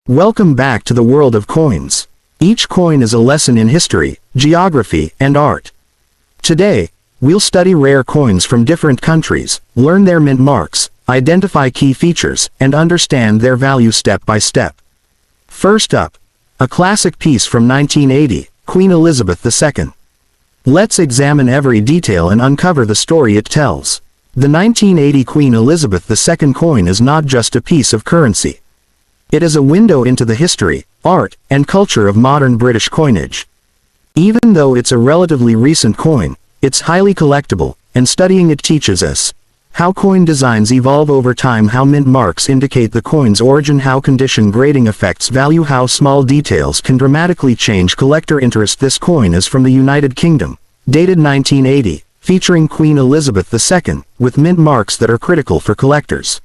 Welcome back to the world of coins. Each coin is a lesson in history, geography, and art. Today, we'll study rare coins from different countries, learn their mint marks, identify key features, and understand their value step by step. First up, a classic piece from 1980, Queen Elizabeth II. Let's examine every detail and uncover the story it tells. The 1980 Queen Elizabeth II coin is not just a piece of currency. It is a window into the history, art, and culture of modern British coinage. Even though it's a relatively recent coin, it's highly collectible, and studying it teaches us how coin designs evolve over time, how mint marks indicate the coin's origin, how condition grading affects value, how small details can dramatically change collector interest. This coin is from the United Kingdom, dated 1980, featuring Queen Elizabeth II, with mint marks that are critical for collectors.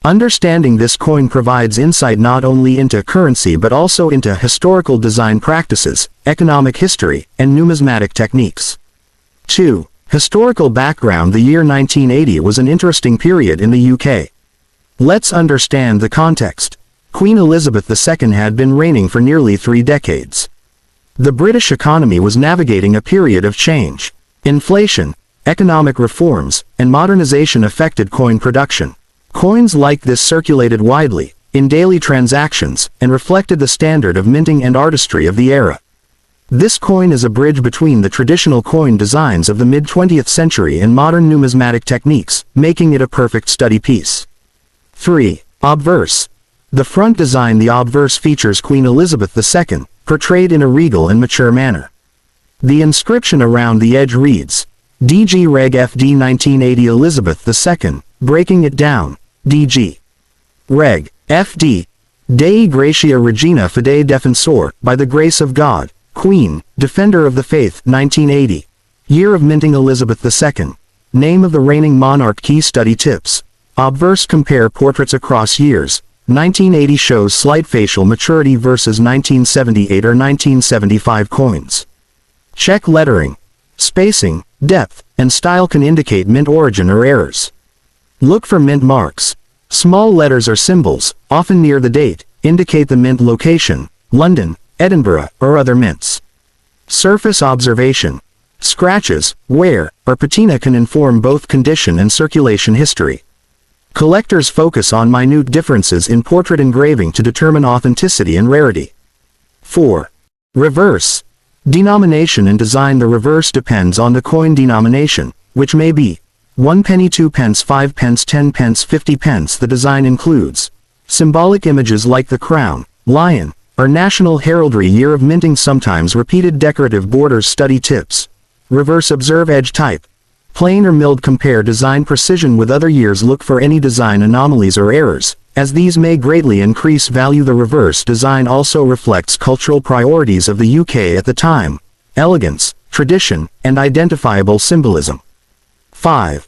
Understanding this coin provides insight not only into currency but also into historical design practices, economic history, and numismatic techniques. 2. Historical background. The year 1980 was an interesting period in the UK. Let's understand the context. Queen Elizabeth II had been reigning for nearly 3 decades. The British economy was navigating a period of change. Inflation, economic reforms, and modernization affected coin production. Coins like this circulated widely, in daily transactions, and reflected the standard of minting and artistry of the era. This coin is a bridge between the traditional coin designs of the mid-20th century and modern numismatic techniques, making it a perfect study piece. 3. Obverse. The front design. The obverse features Queen Elizabeth II, portrayed in a regal and mature manner. The inscription around the edge reads, DG Reg FD 1980 Elizabeth II, breaking it down, DG Reg FD, Dei Gratia Regina Fidei Defensor, by the grace of God, Queen, Defender of the Faith, 1980. Year of minting Elizabeth II. Name of the reigning monarch. Key study tips. Obverse. Compare portraits across years. 1980 shows slight facial maturity versus 1978 or 1975 coins. Check lettering. Spacing, depth, and style can indicate mint origin or errors. Look for mint marks. Small letters or symbols, often near the date, indicate the mint location, London, Edinburgh, or other mints. Surface observation. Scratches, wear, or patina can inform both condition and circulation history. Collectors focus on minute differences in portrait engraving to determine authenticity and rarity. 4. Reverse. Denomination and design. The reverse depends on the coin denomination, which may be 1 penny, 2 pence, 5 pence, 10 pence, 50 pence. The design includes symbolic images like the crown, lion, or national heraldry. Year of minting. Sometimes repeated decorative borders. Study tips. Reverse. Observe edge type. Plain or milled. Compare design precision with other years. Look for any design anomalies or errors, as these may greatly increase value. The reverse design also reflects cultural priorities of the UK at the time: elegance, tradition, and identifiable symbolism. 5.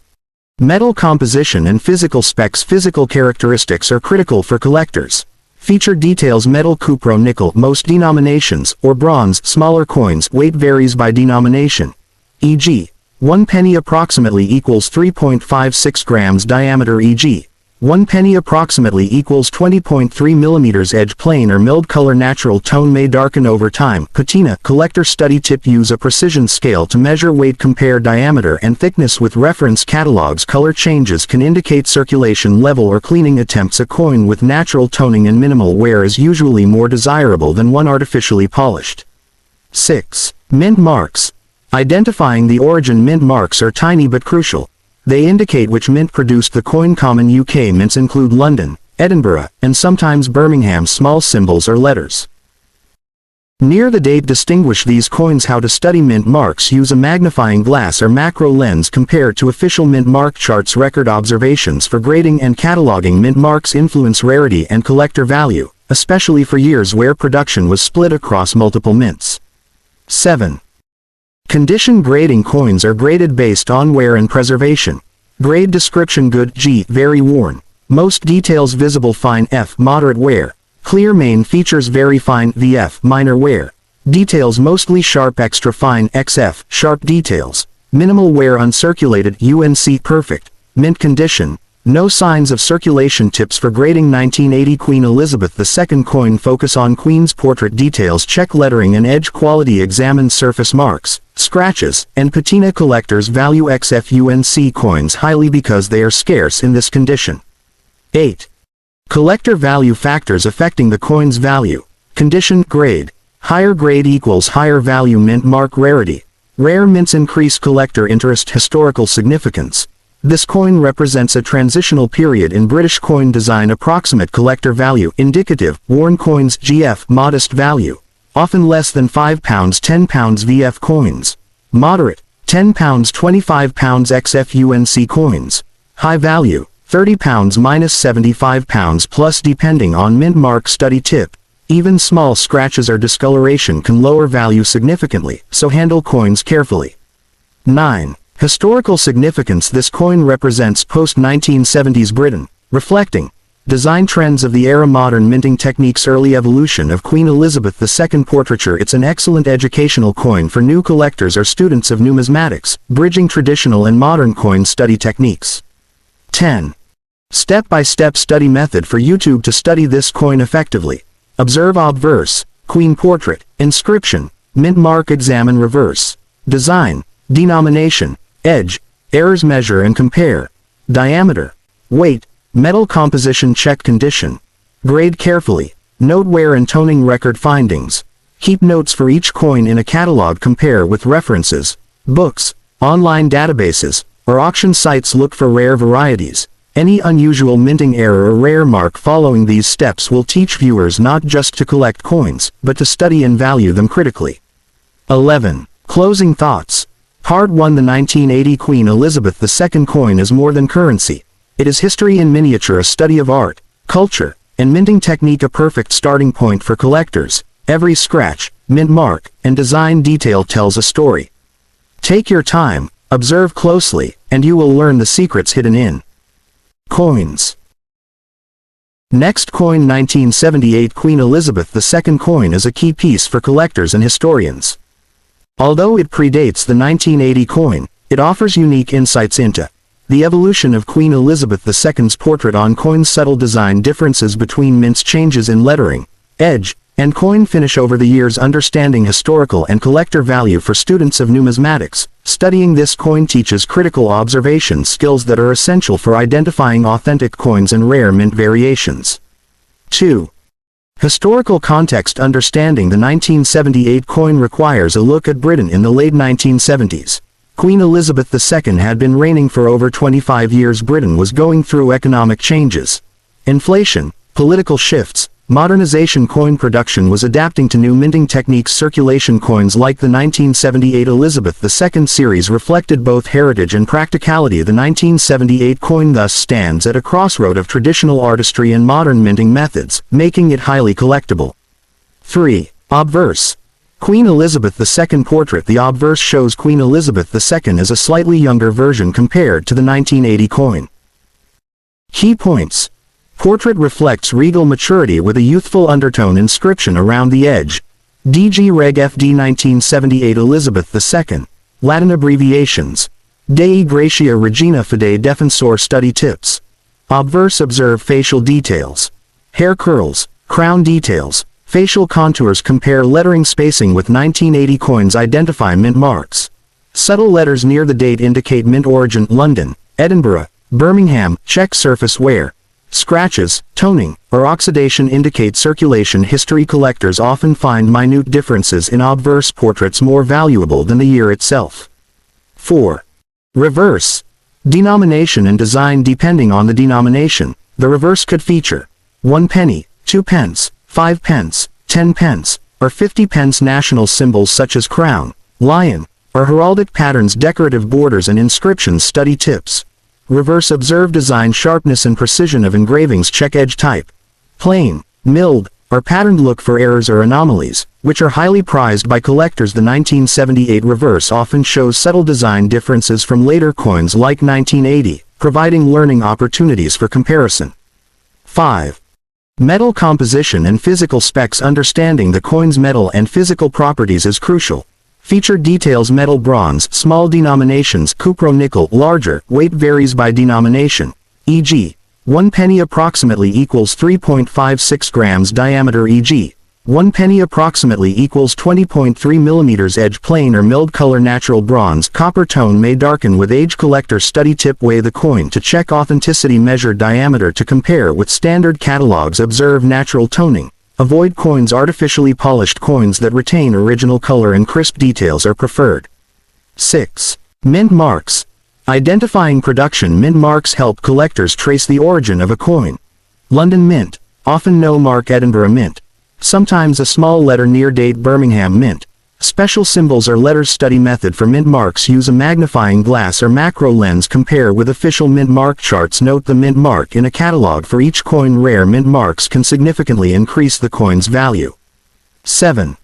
Metal composition and physical specs. Physical characteristics are critical for collectors. Feature details. Metal: cupro, nickel, most denominations, or bronze. Smaller coins. Weight varies by denomination, e.g. 1 penny approximately equals 3.56 grams. Diameter, e.g. 1 penny approximately equals 20.3 millimeters. Edge: plain or milled. Color: natural tone, may darken over time. Patina. Collector study tip. Use a precision scale to measure weight. Compare diameter and thickness with reference catalogs. Color changes can indicate circulation level or cleaning attempts. A coin with natural toning and minimal wear is usually more desirable than one artificially polished. 6. Mint marks. Identifying the origin. Mint marks are tiny but crucial. They indicate which mint produced the coin. Common UK mints include London, Edinburgh, and sometimes Birmingham. Small symbols or letters near the date distinguish these coins. How to study mint marks. Use a magnifying glass or macro lens. Compare to official mint mark charts. Record observations for grading and cataloging. Mint marks influence rarity and collector value, especially for years where production was split across multiple mints. 7. Condition grading. Coins are graded based on wear and preservation. Grade description: good, G, very worn, most details visible, fine, F, moderate wear, clear. Main features: very fine, VF, minor wear, details mostly sharp, extra fine, XF, sharp details, minimal wear, uncirculated, UNC, perfect. Mint condition: No signs of circulation. Tips for grading. 1980 Queen Elizabeth II coin. Focus on Queen's portrait details. Check lettering and edge quality. Examine surface marks, scratches, and patina. Collectors value XFUNC coins highly because they are scarce in this condition. 8. Collector value. Factors affecting the coin's value. Condition. Grade. Higher grade equals higher value. Mint mark. Rarity. Rare mints increase collector interest. Historical significance. This coin represents a transitional period in British coin design. Approximate collector value. Indicative. Worn coins. GF. Modest value. Often less than £5, £10 VF coins. Moderate. £10, £25 XFUNC coins. High value. £30 minus £75 plus depending on mint mark. Study tip. Even small scratches or discoloration can lower value significantly, so handle coins carefully. 9. Historical significance. This coin represents post-1970s Britain, reflecting design trends of the era. Modern minting techniques. Early evolution of Queen Elizabeth II portraiture. It's an excellent educational coin for new collectors or students of numismatics, bridging traditional and modern coin study techniques. 10. Step-by-step study method for YouTube to study this coin effectively. Observe obverse, Queen portrait, inscription, mint mark. Examine reverse, design, denomination, edge, errors. Measure and compare. Diameter, weight, metal composition. Check condition. Grade carefully. Note wear and toning. Record findings. Keep notes for each coin in a catalog. Compare with references, books, online databases, or auction sites. Look for rare varieties. Any unusual minting error or rare mark. Following these steps will teach viewers not just to collect coins, but to study and value them critically. 11. Closing thoughts. Part 1. The 1980 Queen Elizabeth II coin is more than currency. It is history in miniature, a study of art, culture, and minting technique. A perfect starting point for collectors. Every scratch, mint mark, and design detail tells a story. Take your time, observe closely, and you will learn the secrets hidden in coins. Next coin. 1978 Queen Elizabeth II coin is a key piece for collectors and historians. Although it predates the 1980 coin, it offers unique insights into the evolution of Queen Elizabeth II's portrait on coins. Subtle design differences between mints. Changes in lettering, edge, and coin finish over the years. Understanding historical and collector value for students of numismatics. Studying this coin teaches critical observation skills that are essential for identifying authentic coins and rare mint variations. 2. Historical context. Understanding the 1978 coin requires a look at Britain in the late 1970s. Queen Elizabeth II had been reigning for over 25 years. Britain was going through economic changes, inflation, political shifts, modernization. Coin production was adapting to new minting techniques. Circulation coins like the 1978 Elizabeth II series reflected both heritage and practicality. The 1978 coin thus stands at a crossroad of traditional artistry and modern minting methods, making it highly collectible. 3. Obverse. Queen Elizabeth II portrait. The obverse shows Queen Elizabeth II as a slightly younger version compared to the 1980 coin. Key points. Portrait reflects regal maturity with a youthful undertone. Inscription around the edge. DG Reg FD 1978 Elizabeth II. Latin abbreviations. Dei Gratia Regina Fidei Defensor. Study tips. Obverse. Observe facial details. Hair curls, crown details, facial contours. Compare lettering. Spacing with 1980 coins. Identify mint marks. Subtle letters near the date indicate mint origin. London, Edinburgh, Birmingham. Check surface wear. Scratches, toning, or oxidation indicate circulation. History. Collectors often find minute differences in obverse portraits more valuable than the year itself. 4. Reverse. Denomination and design. Depending on the denomination, the reverse could feature 1 penny, 2 pence, 5 pence, 10 pence, or 50 pence. National symbols such as crown, lion, or heraldic patterns. Decorative borders and inscriptions. Study tips. Reverse. Observe design sharpness and precision of engravings. Check edge type. Plain, milled, or patterned. Look for errors or anomalies, which are highly prized by collectors. The 1978 reverse often shows subtle design differences from later coins like 1980, providing learning opportunities for comparison. 5. Metal composition and physical specs. Understanding the coin's metal and physical properties is crucial. Feature details. Metal. Bronze, small denominations. Cupro. Nickel, larger. Weight varies by denomination. e.g., 1 penny approximately equals 3.56 grams diameter, e.g., 1 penny approximately equals 20.3 millimeters. Edge plain or milled color natural bronze copper tone may darken with age. Collector study tip: weigh the coin to check authenticity, measure diameter to compare with standard catalogs, observe natural toning. Avoid coins artificially polished. Coins that retain original color and crisp details are preferred. 6. Mint marks. Identifying production. Mint marks help collectors trace the origin of a coin. London Mint, often no mark. Edinburgh Mint, sometimes a small letter near date. Birmingham Mint. Special symbols or letters. Study method for mint marks: use a magnifying glass or macro lens. Compare with official mint mark charts. Note the mint mark in a catalog for each coin. Rare mint marks can significantly increase the coin's value. 7.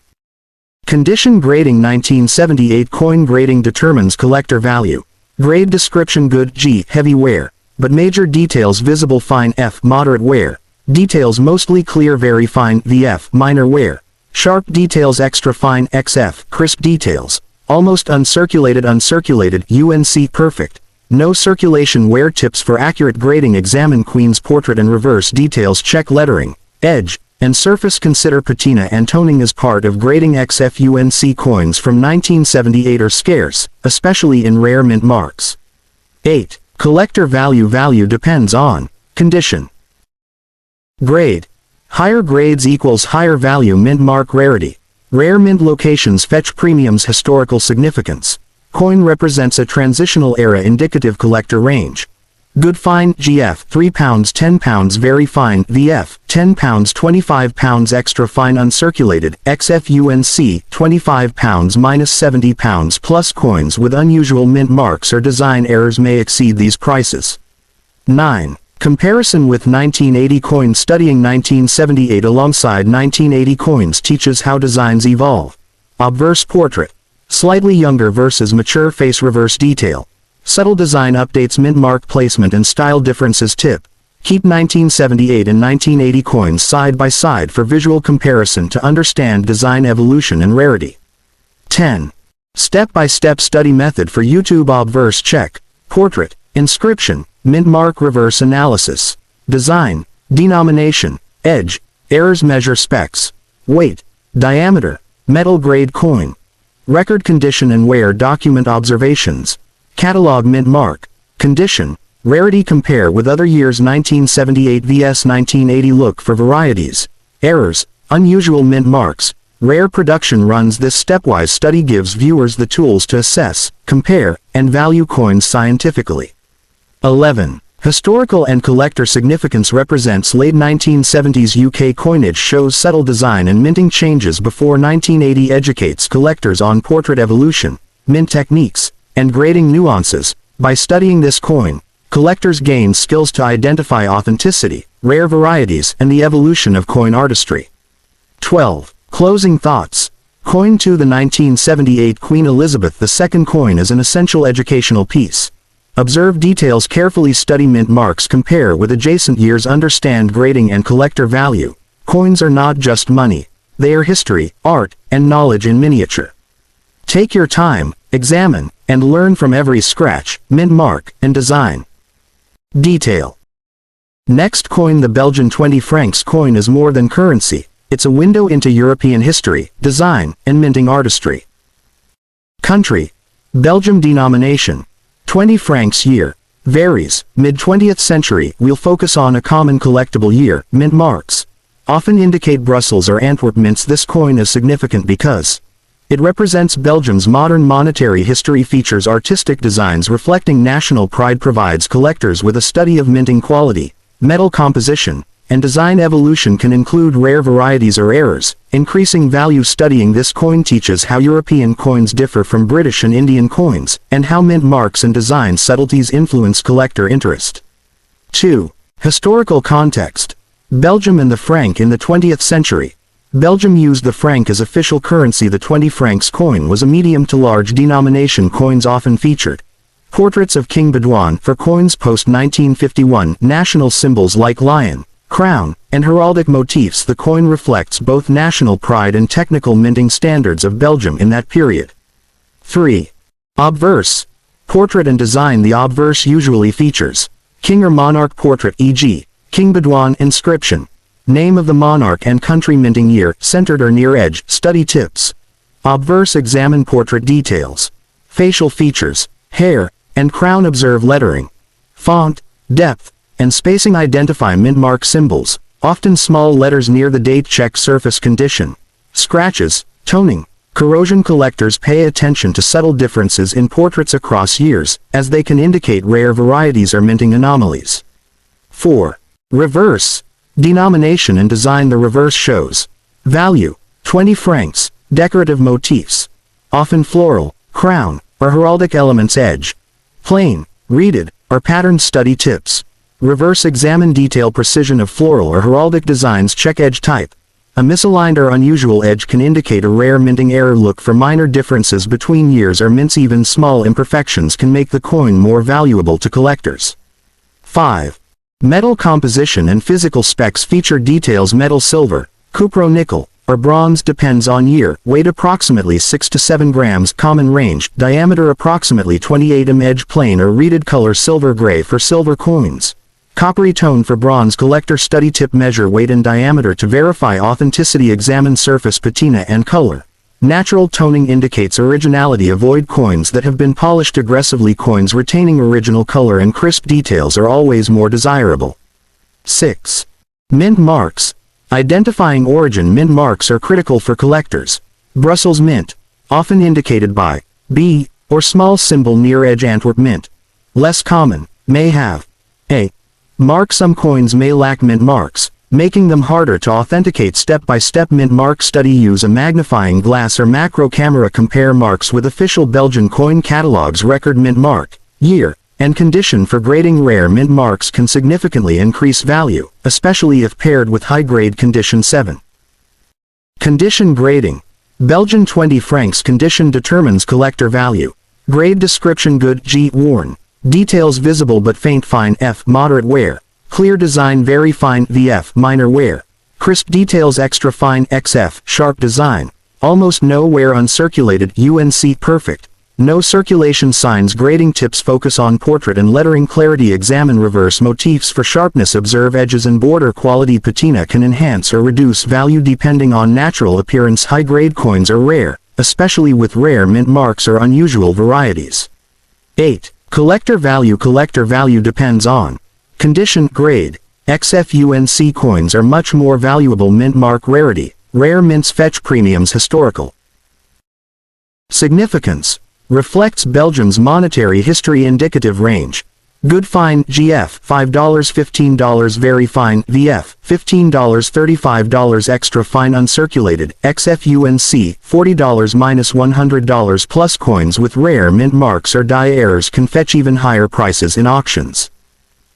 Condition grading. 1978 coin grading determines collector value. Grade description: good G, heavy wear, but major details visible. Fine F, moderate wear, details mostly clear. Very fine VF, minor wear, sharp details. Extra fine XF, crisp details. Almost uncirculated. Uncirculated UNC, perfect, no circulation. Wear tips for accurate grading: examine Queen's portrait and reverse details. Check lettering, edge, and surface. Consider patina and toning as part of grading. XF UNC coins from 1978 are scarce, especially in rare mint marks. 8. Collector value. Value depends on condition. Grade. Higher grades equals higher value. Mint mark rarity. Rare mint locations fetch premiums. Historical significance. Coin represents a transitional era. Indicative collector range. Good fine GF, 3 pounds 10 pounds. Very fine VF, 10 pounds 25 pounds. Extra fine uncirculated XF UNC, 25 pounds minus 70 pounds plus. Coins with unusual mint marks or design errors may exceed these prices. 9. Comparison with 1980 coins. Studying 1978 alongside 1980 coins teaches how designs evolve. Obverse portrait. Slightly younger versus mature face. Reverse detail. Subtle design updates. Mint mark placement and style differences. Tip: keep 1978 and 1980 coins side by side for visual comparison to understand design evolution and rarity. 10. Step-by-step study method for YouTube. Obverse check, portrait, inscription, mint mark. Reverse analysis, design, denomination, edge, errors. Measure specs, weight, diameter, metal grade coin, record condition and wear. Document observations. Catalog mint mark, condition, rarity. Compare with other years. 1978 vs 1980. Look for varieties, errors, unusual mint marks, rare production runs. This stepwise study gives viewers the tools to assess, compare, and value coins scientifically. 11. Historical and collector significance. Represents late 1970s UK coinage. Shows subtle design and minting changes before 1980. Educates collectors on portrait evolution, mint techniques, and grading nuances. By studying this coin, collectors gain skills to identify authenticity, rare varieties, and the evolution of coin artistry. 12. Closing thoughts. Coin to the 1978 Queen Elizabeth II coin is an essential educational piece. Observe details carefully. Study mint marks. Compare with adjacent years. Understand grading and collector value. Coins are not just money. They are history, art, and knowledge in miniature. Take your time, examine, and learn from every scratch, mint mark, and design. Detail. Next coin. The Belgian 20 francs coin is more than currency. It's a window into European history, design, and minting artistry. Country. Belgium. Denomination. 20 francs. Year. Varies. Mid-20th century. We'll focus on a common collectible year. Mint marks often indicate Brussels or Antwerp mints. This coin is significant because it represents Belgium's modern monetary history. Features artistic designs reflecting national pride. Provides collectors with a study of minting quality, metal composition, and design evolution. Can include rare varieties or errors, increasing value. Studying this coin teaches how European coins differ from British and Indian coins, and how mint marks and design subtleties influence collector interest. 2. Historical context. Belgium and the franc in the 20th century. Belgium used the franc as official currency. The 20 francs coin was a medium to large denomination. Coins often featured portraits of King Baudouin. For coins post-1951, national symbols like lion, crown, and heraldic motifs. The coin reflects both national pride and technical minting standards of Belgium in that period. 3. Obverse. Portrait and design. The obverse usually features King or monarch portrait, e.g., King Baudouin inscription. Name of the monarch and country, minting year, centered or near edge, study tips. Obverse, examine portrait details. Facial features, hair, and crown, observe lettering. Font, depth, and spacing, identify mint mark symbols, often small letters near the date, check surface condition. Scratches, toning, corrosion. Collectors pay attention to subtle differences in portraits across years, as they can indicate rare varieties or minting anomalies. 4. Reverse. Denomination and design. The reverse shows value, 20 francs, decorative motifs, often floral, crown, or heraldic elements. Edge, plain, reeded, or patterned. Study tips. Reverse, examine detail, precision of floral or heraldic designs. Check edge type. A misaligned or unusual edge can indicate a rare minting error. Look for minor differences between years or mints. Even small imperfections can make the coin more valuable to collectors. 5. Metal composition and physical specs. Feature details. Metal, silver, cupro, nickel, or bronze, depends on year. Weight approximately 6 to 7 grams. Common range. Diameter approximately 28 mm. Edge plain or reeded. Color silver gray for silver coins. Coppery tone for bronze. Collector study tip. Measure weight and diameter to verify authenticity. Examine surface patina and color. Natural toning indicates originality. Avoid coins that have been polished aggressively. Coins retaining original color and crisp details are always more desirable. 6. Mint marks. Identifying origin. Mint marks are critical for collectors. Brussels mint, often indicated by B or small symbol near edge. Antwerp mint, less common, may have A mark. Some coins may lack mint marks, making them harder to authenticate. Step-by-step mint mark study. Use a magnifying glass or macro camera. Compare marks with official Belgian coin catalogs. Record mint mark, year, and condition for grading. Rare mint marks can significantly increase value, especially if paired with high-grade condition. 7. Condition grading. Belgian 20 francs condition determines collector value. Grade description: good, G, worn. Details visible but faint, fine, F, moderate wear. Clear design, very fine, VF, minor wear. Crisp details, extra fine, XF, sharp design. Almost no wear, uncirculated, UNC, perfect. No circulation signs. Grading tips: focus on portrait and lettering clarity. Examine reverse motifs for sharpness. Observe edges and border quality. Patina can enhance or reduce value depending on natural appearance. High-grade coins are rare, especially with rare mint marks or unusual varieties. 8. Collector value. Collector value depends on condition, grade. XFUNC coins are much more valuable. Mint mark rarity. Rare mints fetch premiums. Historical significance. Reflects Belgium's monetary history. Indicative range. Good, fine, GF, $5, $15. Very fine, VF, $15, $35. Extra fine, uncirculated, XFUNC, $40 - $100. Plus coins with rare mint marks or die errors can fetch even higher prices in auctions.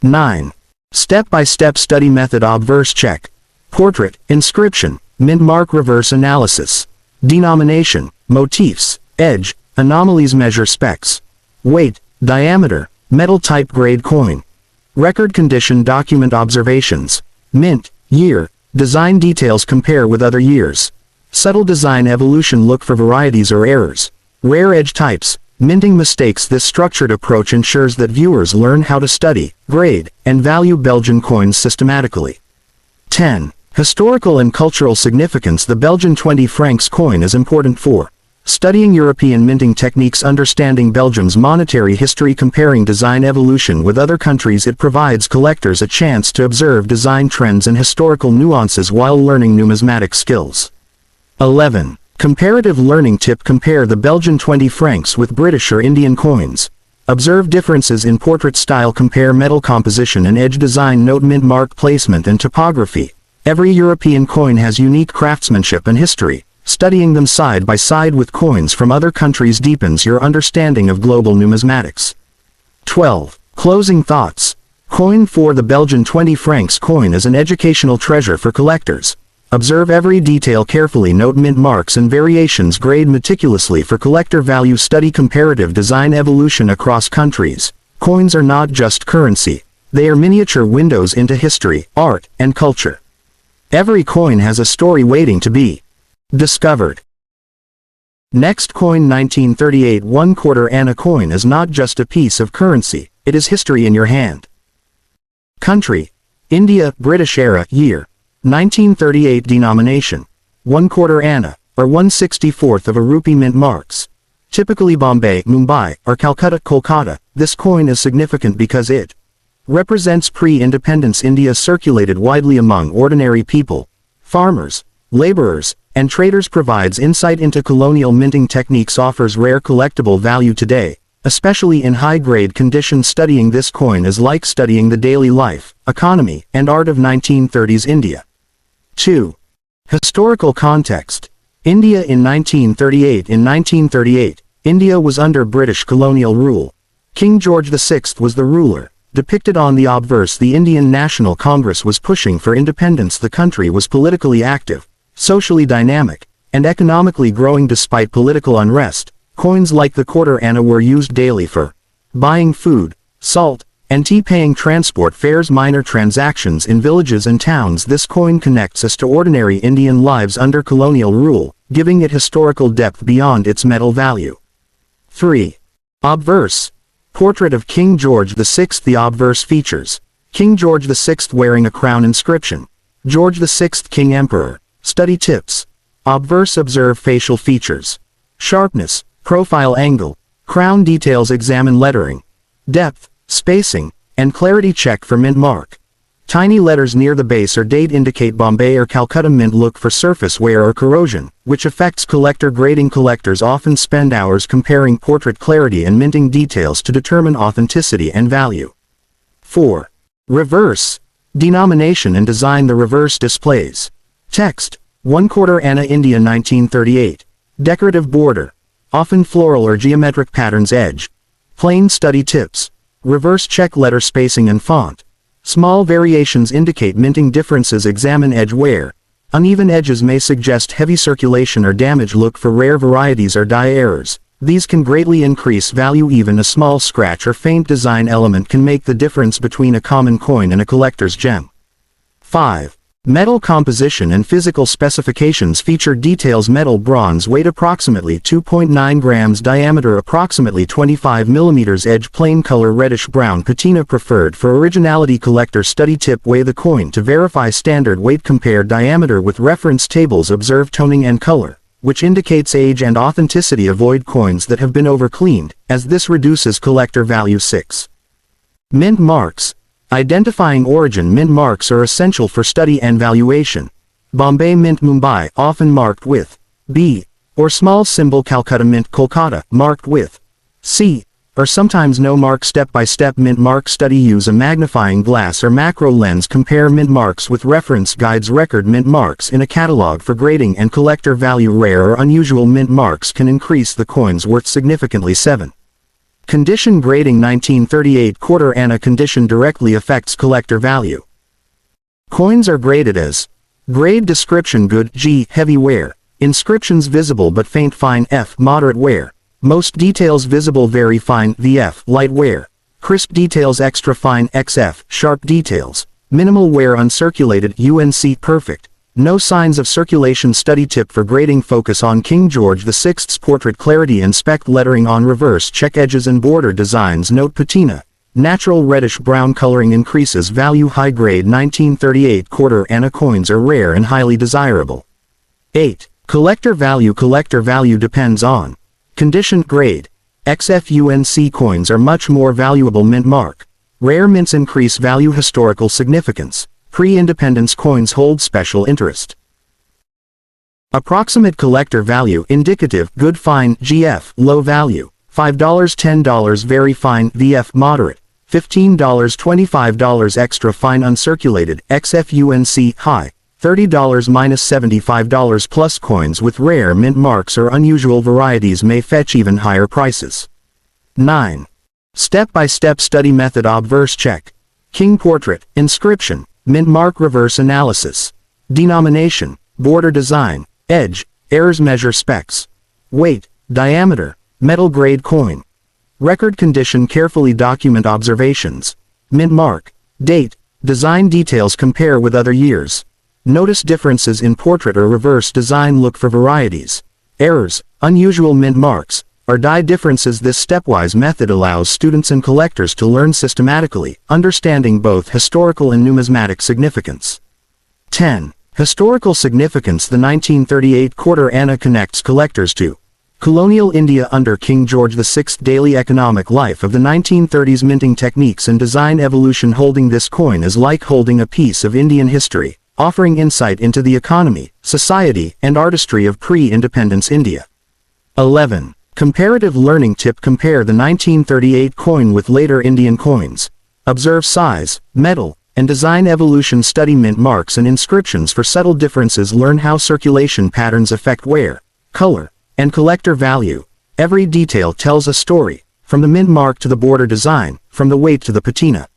9. Step-by-step study method. Obverse check. Portrait, inscription, mint mark. Reverse analysis. Denomination, motifs, edge, anomalies. Measure specs. Weight, diameter, metal type, grade coin. Record condition. Document observations. Mint, year, design details. Compare with other years. Subtle design evolution. Look for varieties or errors. Rare edge types, minting mistakes. This structured approach ensures that viewers learn how to study, grade, and value Belgian coins systematically. 10. Historical and cultural significance. The Belgian 20 francs coin is important for studying European minting techniques, understanding Belgium's monetary history, comparing design evolution with other countries. It provides collectors a chance to observe design trends and historical nuances while learning numismatic skills. 11. Comparative learning tip. Compare the Belgian 20 francs with British or Indian coins. Observe differences in portrait style. Compare metal composition and edge design. Note mint mark placement and typography. Every European coin has unique craftsmanship and history. Studying them side by side with coins from other countries deepens your understanding of global numismatics. 12. Closing thoughts. Coin for the Belgian 20 francs coin is an educational treasure for collectors. Observe every detail carefully. Note mint marks and variations. Grade meticulously for collector value. Study comparative design evolution across countries. Coins are not just currency. They are miniature windows into history, art, and culture. Every coin has a story waiting to be discovered. Next coin. 1938 1/4 Anna coin is not just a piece of currency, it is history in your hand. Country: India. British era. Year: 1938. Denomination: 1/4 anna, or 1/64 of a rupee. Mint marks: typically Bombay, Mumbai, or Calcutta, Kolkata. This coin is significant because it represents pre-independence India, circulated widely among ordinary people, farmers, laborers, and traders. Provides insight into colonial minting techniques. Offers rare collectible value today, especially in high-grade condition. Studying this coin is like studying the daily life, economy, and art of 1930s India. 2. Historical context. India in 1938. In 1938, India was under British colonial rule. King George VI was the ruler. Depicted on the obverse, the Indian National Congress was pushing for independence. The country was politically active, socially dynamic, and economically growing despite political unrest. Coins like the 1/4 anna were used daily for buying food, salt, and tea, paying transport fares, minor transactions in villages and towns. This coin connects us to ordinary Indian lives under colonial rule, giving it historical depth beyond its metal value. 3. Obverse. Portrait of King George VI. The obverse features King George VI wearing a crown. Inscription: George VI, King Emperor. Study tips. Obverse. Observe facial features: sharpness, profile angle, crown details. Examine lettering, depth, spacing, and clarity. Check for mint mark. Tiny letters near the base or date indicate Bombay or Calcutta. Mint. Look for surface wear or corrosion, which affects collector grading. Collectors often spend hours comparing portrait clarity and minting details to determine authenticity and value. 4. Reverse. Denomination and design. The reverse displays text: 1/4 anna, India, 1938. Decorative border, often floral or geometric patterns. Edge plain. Study tips. Reverse. Check letter spacing and font. Small variations indicate minting differences. Examine edge wear. Uneven edges may suggest heavy circulation or damage. Look for rare varieties or die errors. These can greatly increase value. Even a small scratch or faint design element can make the difference between a common coin and a collector's gem. 5. Metal composition and physical specifications feature details. Metal: bronze, weight approximately 2.9 grams, diameter approximately 25 mm, edge plain, color reddish brown, patina preferred for originality. Collector study tip: weigh the coin to verify standard weight, compare diameter with reference tables, observe toning and color, which indicates age and authenticity. Avoid coins that have been over-cleaned, as this reduces collector value. 6. Mint marks. Identifying origin. Mint marks are essential for study and valuation. Bombay Mint, Mumbai, often marked with B or small symbol. Calcutta Mint, Kolkata, marked with C or sometimes no mark. Step-by-step mint mark study. Use a magnifying glass or macro lens. Compare mint marks with reference guides. Record mint marks in a catalog for grading and collector value. Rare or unusual mint marks can increase the coin's worth significantly. 7. Condition grading. 1938 1/4 anna condition directly affects collector value. Coins are graded as grade. Description: good, G, heavy wear. Inscriptions visible but faint, fine, F, moderate wear. Most details visible, very fine, VF, light wear. Crisp details, extra fine, XF, sharp details. Minimal wear, uncirculated, UNC, perfect. No signs of circulation. Study tip for grading: focus on King George VI's portrait clarity. Inspect lettering on reverse. Check edges and border designs. Note patina. Natural reddish brown coloring increases value. High grade 1938 1/4 anna coins are rare and highly desirable. 8. Collector value. Collector value depends on condition. Grade. XFUNC coins are much more valuable. Mint mark. Rare mints increase value. Historical significance. Pre-independence coins hold special interest. Approximate collector value. Indicative: good, fine, GF, low value. $5, $10, very fine, VF, moderate. $15, $25, extra fine, uncirculated, XFUNC, high. $30 minus $75 plus. Coins with rare mint marks or unusual varieties may fetch even higher prices. 9. Step-by-step study method. Obverse check. King portrait. Inscription. Mint mark. Reverse analysis. Denomination. Border design. Edge. Errors. Measure specs. Weight. Diameter. Metal grade coin. Record condition. Carefully document observations. Mint mark. Date. Design details. Compare with other years. Notice differences in portrait or reverse design. Look for varieties. Errors. Unusual mint marks. or dye differences. This stepwise method allows students and collectors to learn systematically, understanding both historical and numismatic significance. 10. Historical significance. The 1938 quarter anna connects collectors to colonial India under King George VI. Daily economic life of the 1930s. Minting techniques and design evolution. Holding this coin is like holding a piece of Indian history, offering insight into the economy, society, and artistry of pre-independence India. 11. Comparative learning tip. Compare the 1938 coin with later Indian coins. Observe size, metal, and design evolution. Study mint marks and inscriptions for subtle differences. Learn how circulation patterns affect wear, color, and collector value. Every detail tells a story, from the mint mark to the border design, from the weight to the patina.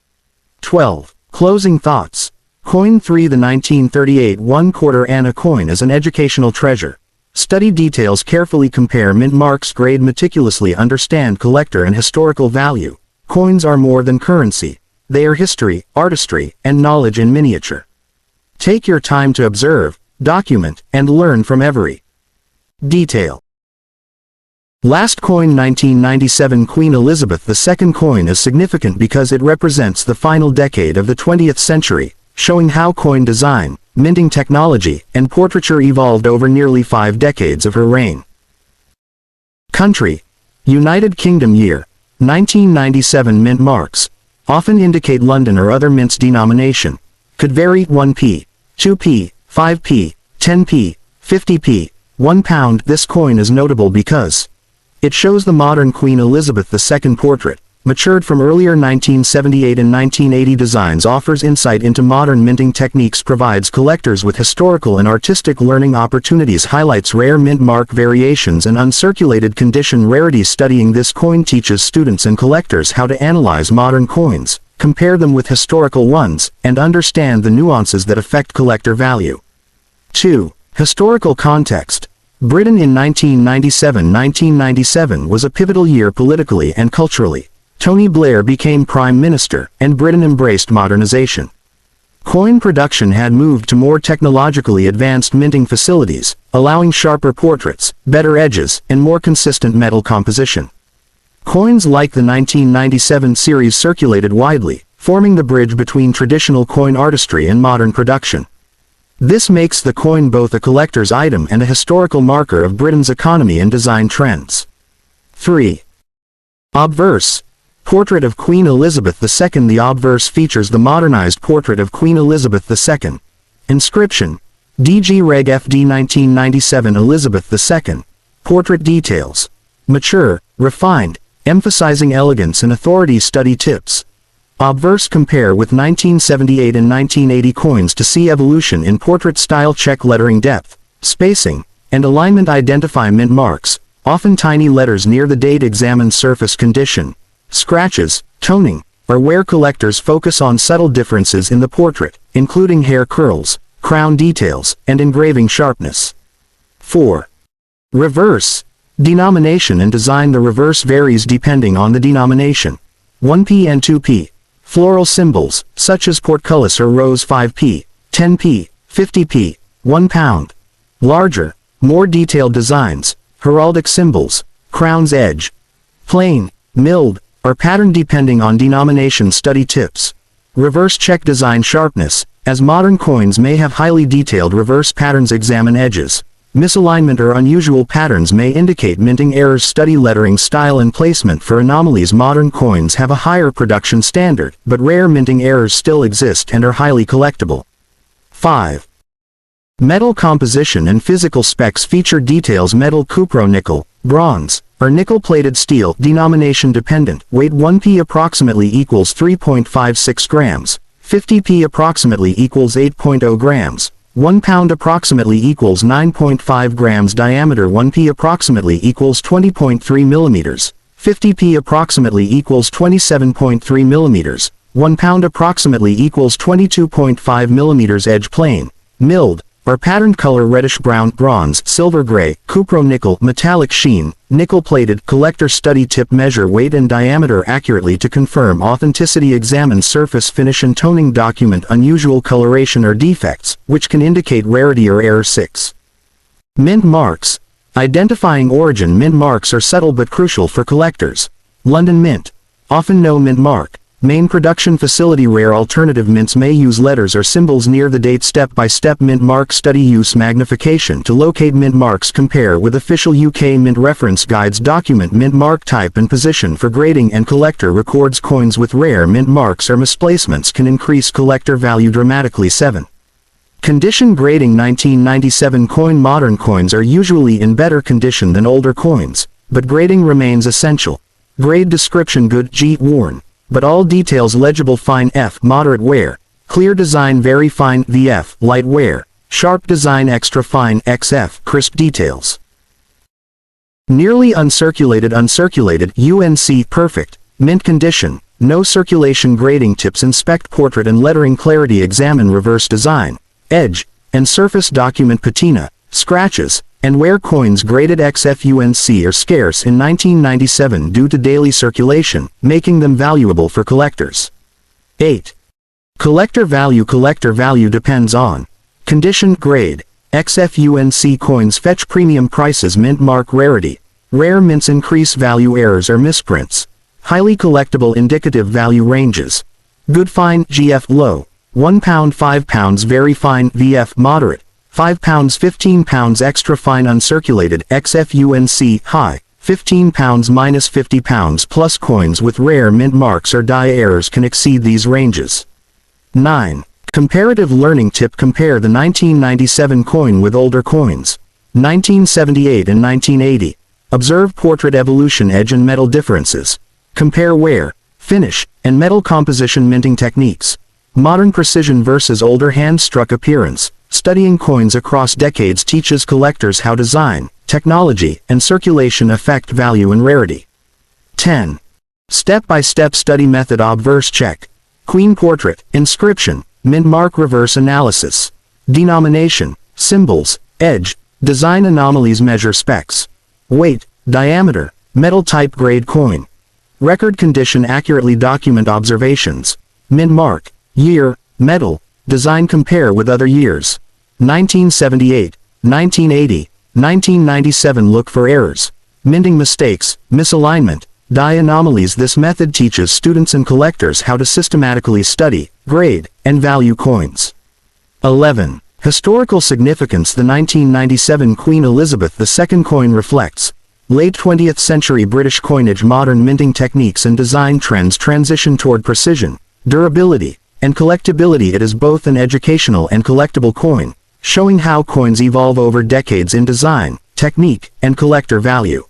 12. Closing thoughts. Coin 3. The 1938 1/4 anna coin is an educational treasure. Study details carefully. Compare mint marks. Grade meticulously. Understand collector and historical value. Coins are more than currency. They are history, artistry, and knowledge in miniature. Take your time to observe, document, and learn from every detail. Last coin. 1997 Queen Elizabeth II coin is significant because it represents the final decade of the 20th century, showing how coin design, minting technology, and portraiture evolved over nearly 5 decades of her reign. Country: United Kingdom. Year: 1997. Mint marks often indicate London or other mint's denomination. Could vary: 1p, 2p, 5p, 10p, 50p, £1. This coin is notable because it shows the modern Queen Elizabeth II portrait, matured from earlier 1978 and 1980 designs. Offers insight into modern minting techniques. Provides collectors with historical and artistic learning opportunities. Highlights rare mint mark variations and uncirculated condition rarities. Studying this coin teaches students and collectors how to analyze modern coins, compare them with historical ones, and understand the nuances that affect collector value. 2. Historical context. Britain in 1997. 1997 was a pivotal year politically and culturally. Tony Blair became Prime Minister, and Britain embraced modernization. Coin production had moved to more technologically advanced minting facilities, allowing sharper portraits, better edges, and more consistent metal composition. Coins like the 1997 series circulated widely, forming the bridge between traditional coin artistry and modern production. This makes the coin both a collector's item and a historical marker of Britain's economy and design trends. 3. Obverse. Portrait of Queen Elizabeth II. The obverse features the modernized portrait of Queen Elizabeth II. Inscription: DG Reg FD 1997 Elizabeth II. Portrait details: mature, refined, emphasizing elegance and authority. Study tips. Obverse. Compare with 1978 and 1980 coins to see evolution in portrait style. Check lettering depth, spacing, and alignment. Identify mint marks, often tiny letters near the date. Examine surface condition, scratches, toning, or where collectors focus on subtle differences in the portrait, including hair curls, crown details, and engraving sharpness. 4. Reverse. Denomination and design. The reverse varies depending on the denomination. 1p and 2p. Floral symbols, such as portcullis or rose. 5p, 10p, 50p, £1. Larger, more detailed designs, heraldic symbols, crown's edge. Plain, milled, or patterned depending on denomination. Study tips. Reverse. Check design sharpness, as modern coins may have highly detailed reverse patterns. Examine edges. Misalignment or unusual patterns may indicate minting errors. Study lettering style and placement for anomalies. Modern coins have a higher production standard, but rare minting errors still exist and are highly collectible. 5. Metal composition and physical specs. Feature details. Metal: cupro, nickel, bronze, or nickel-plated steel. Denomination dependent. Weight: 1p approximately equals 3.56 grams, 50p approximately equals 8.0 grams, £1 approximately equals 9.5 grams. Diameter: 1p approximately equals 20.3 millimeters, 50p approximately equals 27.3 millimeters, £1 approximately equals 22.5 millimeters. Edge: plain, milled, or patterned. Color: reddish-brown, bronze, silver gray, cupro, nickel, metallic sheen, nickel-plated. Collector study tip: measure weight and diameter accurately to confirm authenticity. Examine surface finish and toning. Document unusual coloration or defects, which can indicate rarity or error. 6. Mint marks. Identifying origin. Mint marks are subtle but crucial for collectors. London Mint. Often no mint mark. Main production facility. Rare alternative mints may use letters or symbols near the date. Step-by-step mint mark study. Use magnification to locate mint marks. Compare with official UK mint reference guides. Document mint mark type and position for grading and collector records. Coins with rare mint marks or misplacements can increase collector value dramatically. 7. Condition. Grading. 1997 coin. Modern coins are usually in better condition than older coins, but grading remains essential. Grade description. Good G. Worn, but all details legible. Fine F. Moderate wear. Clear design. Very fine VF. Light wear. Sharp design. Extra fine XF. Crisp details. Nearly uncirculated. Uncirculated UNC. Perfect mint condition. No circulation. Grading tips. Inspect portrait and lettering clarity. Examine reverse design, edge, and surface. Document patina, scratches, and wear. Coins graded XFUNC are scarce in 1997 due to daily circulation, making them valuable for collectors. 8. Collector value. Collector value depends on condition. Grade. XFUNC coins fetch premium prices. Mint mark. Rarity. Rare mints increase value. Errors or misprints. Highly collectible. Indicative value ranges. Good fine GF. Low. £1 £5. Very fine VF. Moderate. £5 £15. Extra fine. Uncirculated XFUNC. High. £15 -£50 plus. Coins with rare mint marks or die errors can exceed these ranges. 9. Comparative learning tip. Compare the 1997 coin with older coins. 1978 and 1980. Observe portrait evolution. Edge and metal differences. Compare wear, finish, and metal composition. Minting techniques. Modern precision versus older hand-struck appearance. Studying coins across decades teaches collectors how design, technology, and circulation affect value and rarity. 10. Step-by-step study method. Obverse check. Queen portrait, inscription, mint mark. Reverse analysis. Denomination, symbols, edge, design anomalies. Measure specs. Weight, diameter, metal type. Grade coin. Record condition. Accurately document observations. Mint mark, year, metal, design. Compare with other years. 1978, 1980, 1997. Look for errors, minting mistakes, misalignment, die anomalies. This method teaches students and collectors how to systematically study, grade, and value coins. 11. Historical significance. The 1997 Queen Elizabeth II coin reflects late 20th century British coinage. Modern minting techniques and design trends transition toward precision, durability, and collectability. It is both an educational and collectible coin, showing how coins evolve over decades in design, technique, and collector value.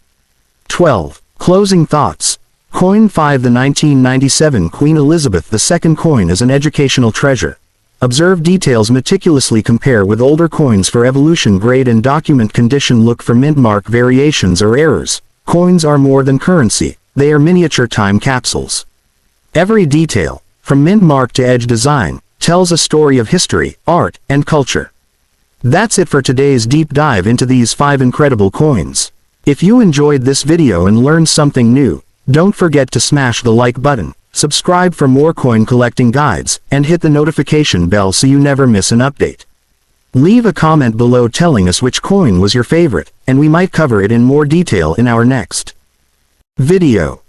12. Closing thoughts. Coin 5. The 1997 Queen Elizabeth II coin is an educational treasure. Observe details meticulously. Compare with older coins for evolution. Grade and document condition. Look for mint mark variations or errors. Coins are more than currency, they are miniature time capsules. Every detail, from mint mark to edge design, tells a story of history, art, and culture. That's it for today's deep dive into these 5 incredible coins. If you enjoyed this video and learned something new, don't forget to smash the like button, subscribe for more coin collecting guides, and hit the notification bell so you never miss an update. Leave a comment below telling us which coin was your favorite, and we might cover it in more detail in our next video.